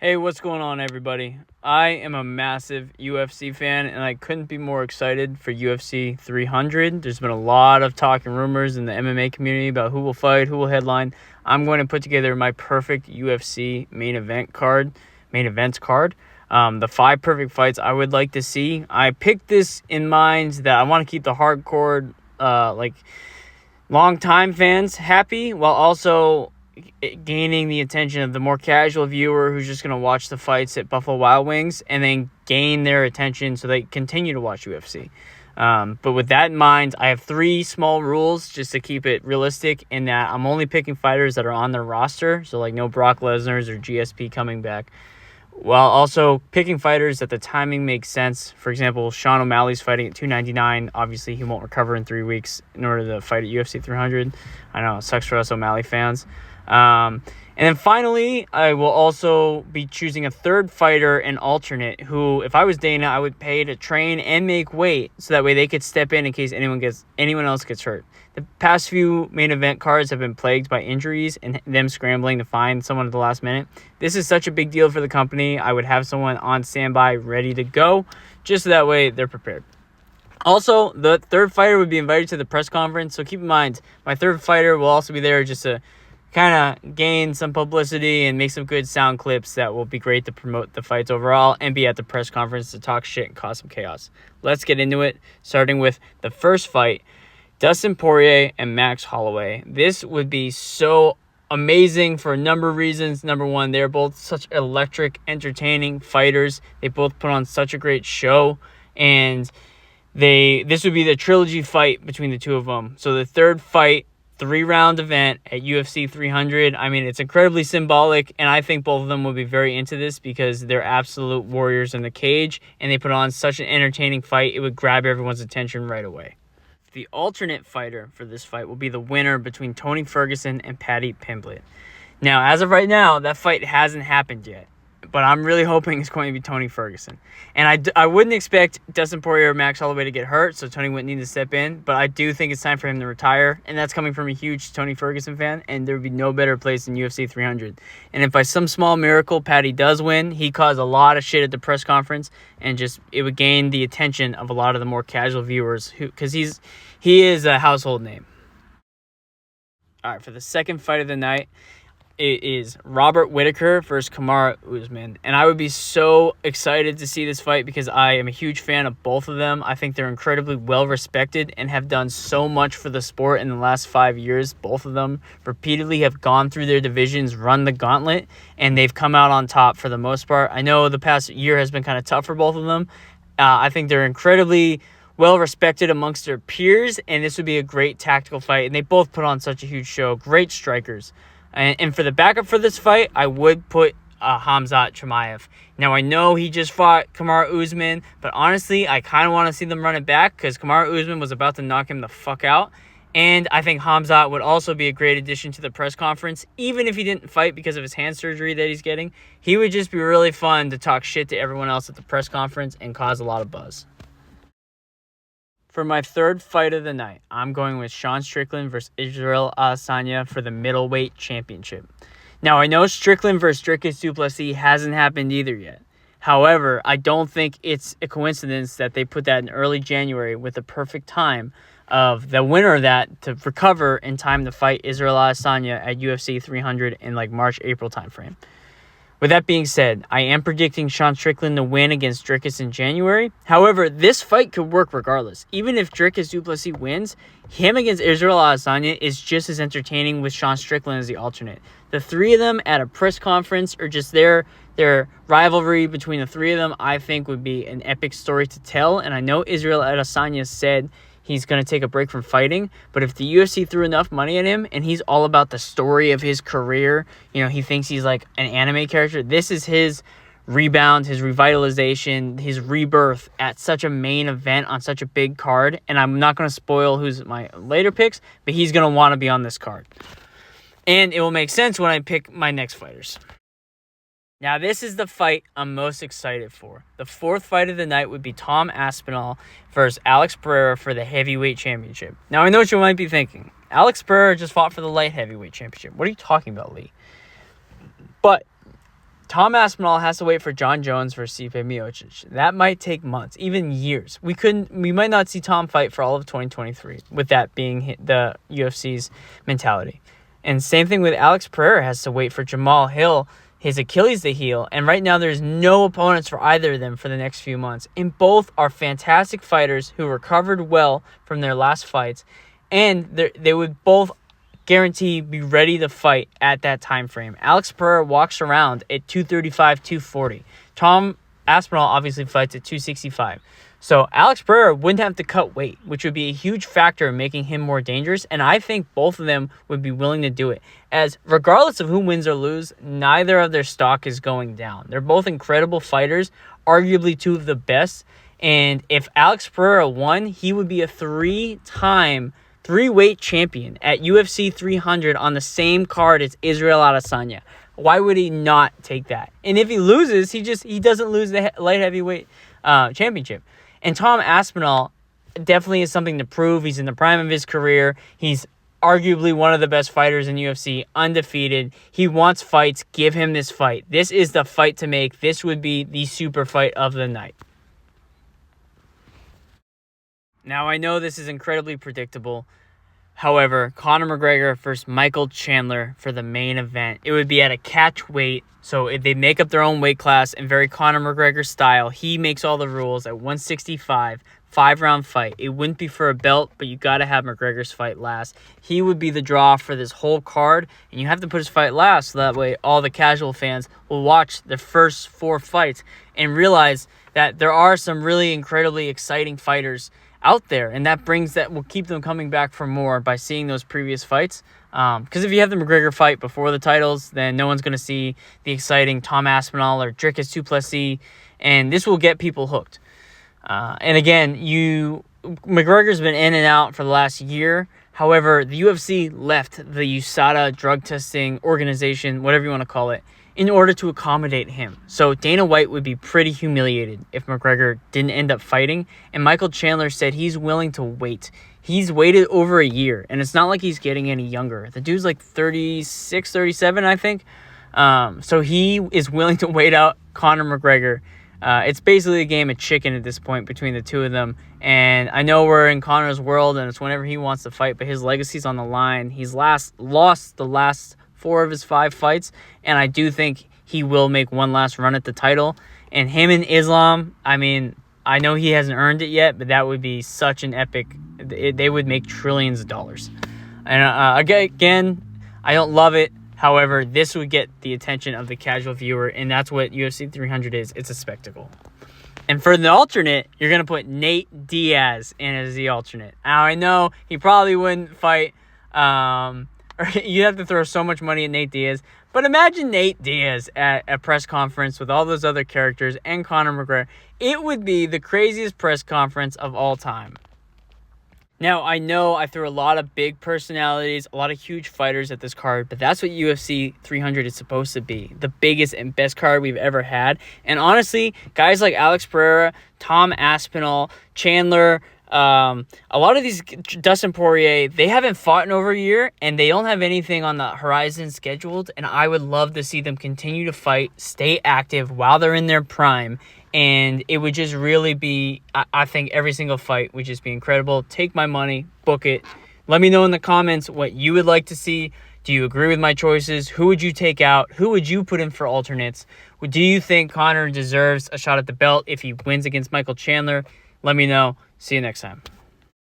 Hey, what's going on, everybody? I am a massive UFC fan, and I couldn't be more excited for UFC 300. There's been a lot of talk and rumors in the MMA community about who will fight, who will headline. I'm going to put together my perfect UFC main events card. The 5 perfect fights I would like to see. I picked this in mind that I want to keep the hardcore, long-time fans happy, while also gaining the attention of the more casual viewer who's just going to watch the fights at Buffalo Wild Wings and then gain their attention so they continue to watch UFC. But with that in mind, I have 3 small rules just to keep it realistic in that I'm only picking fighters that are on their roster, so like no Brock Lesnar's or GSP coming back, while also picking fighters that the timing makes sense. For example, Sean O'Malley's fighting at 299. Obviously, he won't recover in 3 weeks in order to fight at UFC 300. I know, it sucks for us O'Malley fans. And then finally, I will also be choosing a third fighter, an alternate, who, if I was Dana, I would pay to train and make weight so that way they could step in case anyone else gets hurt. The past few main event cards have been plagued by injuries and them scrambling to find someone at the last minute. This is such a big deal for the company. I would have someone on standby ready to go, just so that way they're prepared. Also, the third fighter would be invited to the press conference, so keep in mind, my third fighter will also be there just to kind of gain some publicity and make some good sound clips that will be great to promote the fights overall and be at the press conference to talk shit and cause some chaos. Let's get into it, starting with the first fight, Dustin Poirier and Max Holloway. This would be so amazing for a number of reasons. Number one, they're both such electric, entertaining fighters. They both put on such a great show, and this would be the trilogy fight between the two of them. So the third fight, 3-round event at UFC 300. I mean, it's incredibly symbolic, and I think both of them will be very into this because they're absolute warriors in the cage, and they put on such an entertaining fight, it would grab everyone's attention right away. The alternate fighter for this fight will be the winner between Tony Ferguson and Paddy Pimblett. Now, as of right now, that fight hasn't happened yet, but I'm really hoping it's going to be Tony Ferguson. And I wouldn't expect Dustin Poirier or Max Holloway to get hurt, so Tony wouldn't need to step in, but I do think it's time for him to retire, and that's coming from a huge Tony Ferguson fan, and there would be no better place than UFC 300. And if by some small miracle Paddy does win, he caused a lot of shit at the press conference, and it would gain the attention of a lot of the more casual viewers, because he is a household name. All right, for the second fight of the night, it is Robert Whittaker versus Kamar Usman. And I would be so excited to see this fight because I am a huge fan of both of them. I think they're incredibly well-respected and have done so much for the sport in the last 5 years. Both of them repeatedly have gone through their divisions, run the gauntlet, and they've come out on top for the most part. I know the past year has been kind of tough for both of them. I think they're incredibly well-respected amongst their peers, and this would be a great tactical fight. And they both put on such a huge show. Great strikers. And for the backup for this fight, I would put Khamzat Chimaev. Now, I know he just fought Kamar Usman, but honestly, I kind of want to see them run it back because Kamar Usman was about to knock him the fuck out. And I think Khamzat would also be a great addition to the press conference. Even if he didn't fight because of his hand surgery that he's getting, he would just be really fun to talk shit to everyone else at the press conference and cause a lot of buzz. For my third fight of the night, I'm going with Sean Strickland versus Israel Adesanya for the middleweight championship. Now, I know Strickland versus Dricus du Plessis hasn't happened either yet. However, I don't think it's a coincidence that they put that in early January with the perfect time of the winner of that to recover in time to fight Israel Adesanya at UFC 300 in March, April timeframe. With that being said, I am predicting Sean Strickland to win against Dricus in January. However, this fight could work regardless. Even if Dricus du Plessis wins, him against Israel Adesanya is just as entertaining with Sean Strickland as the alternate. The three of them at a press conference or just their rivalry between the three of them, I think would be an epic story to tell. And I know Israel Adesanya said he's going to take a break from fighting, but if the UFC threw enough money at him and he's all about the story of his career, he thinks he's like an anime character, this is his rebound, his revitalization, his rebirth at such a main event on such a big card. And I'm not going to spoil who's my later picks, but he's going to want to be on this card. And it will make sense when I pick my next fighters. Now, this is the fight I'm most excited for. The fourth fight of the night would be Tom Aspinall versus Alex Pereira for the heavyweight championship. Now, I know what you might be thinking. Alex Pereira just fought for the light heavyweight championship. What are you talking about, Lee? But Tom Aspinall has to wait for John Jones for Stipe Miocic. That might take months, even years. We might not see Tom fight for all of 2023, with that being the UFC's mentality. And same thing with Alex Pereira has to wait for Jamal Hill, his Achilles to heal. And right now there's no opponents for either of them for the next few months. And both are fantastic fighters who recovered well from their last fights. And they would both guarantee be ready to fight at that time frame. Alex Pereira walks around at 235, 240. Tom Aspinall obviously fights at 265. So Alex Pereira wouldn't have to cut weight, which would be a huge factor in making him more dangerous. And I think both of them would be willing to do it. As regardless of who wins or lose, neither of their stock is going down. They're both incredible fighters, arguably two of the best. And if Alex Pereira won, he would be a three-weight champion at UFC 300 on the same card as Israel Adesanya. Why would he not take that? And if he loses, he doesn't lose the light heavyweight championship. And Tom Aspinall definitely is something to prove. He's in the prime of his career. He's arguably one of the best fighters in UFC, undefeated. He wants fights. Give him this fight. This is the fight to make. This would be the super fight of the night. Now, I know this is incredibly predictable. However, Conor McGregor versus Michael Chandler for the main event. It would be at a catch weight, so if they make up their own weight class in very Conor McGregor style. He makes all the rules at 165, 5-round fight. It wouldn't be for a belt, but you got to have McGregor's fight last. He would be the draw for this whole card, and you have to put his fight last, so that way all the casual fans will watch the first 4 fights and realize that there are some really incredibly exciting fighters out there, and that will keep them coming back for more by seeing those previous fights. Because if you have the McGregor fight before the titles, then no one's going to see the exciting Tom Aspinall or Dricus du Plessis, and this will get people hooked. And again, McGregor's been in and out for the last year. However, the UFC left the USADA drug testing organization, whatever you want to call it, in order to accommodate him. So Dana White would be pretty humiliated if McGregor didn't end up fighting. And Michael Chandler said he's willing to wait. He's waited over a year, and it's not like he's getting any younger. The dude's like 36, 37, I think. So he is willing to wait out Conor McGregor. It's basically a game of chicken at this point between the two of them. And I know we're in Conor's world, and it's whenever he wants to fight, but his legacy's on the line. He's lost the last 4 of his 5 fights, and I do think he will make one last run at the title. And him and Islam, I mean, I know he hasn't earned it yet, but that would be such an epic. They would make trillions of dollars. And again, I don't love it. However, this would get the attention of the casual viewer, and that's what UFC 300 is. It's a spectacle. And for the alternate, you're going to put Nate Diaz in as the alternate. Now, I know he probably wouldn't fight. You'd have to throw so much money at Nate Diaz. But imagine Nate Diaz at a press conference with all those other characters and Conor McGregor. It would be the craziest press conference of all time. Now, I know I threw a lot of big personalities, a lot of huge fighters at this card, but that's what UFC 300 is supposed to be. The biggest and best card we've ever had. And honestly, guys like Alex Pereira, Tom Aspinall, Chandler, a lot of these, Dustin Poirier, they haven't fought in over a year, and they don't have anything on the horizon scheduled, and I would love to see them continue to fight, stay active while they're in their prime, and it would just really be, I think every single fight would just be incredible. Take my money, book it. Let me know in the comments what you would like to see. Do you agree with my choices? Who would you take out? Who would you put in for alternates? Do you think Conor deserves a shot at the belt if he wins against Michael Chandler? Let me know. See you next time.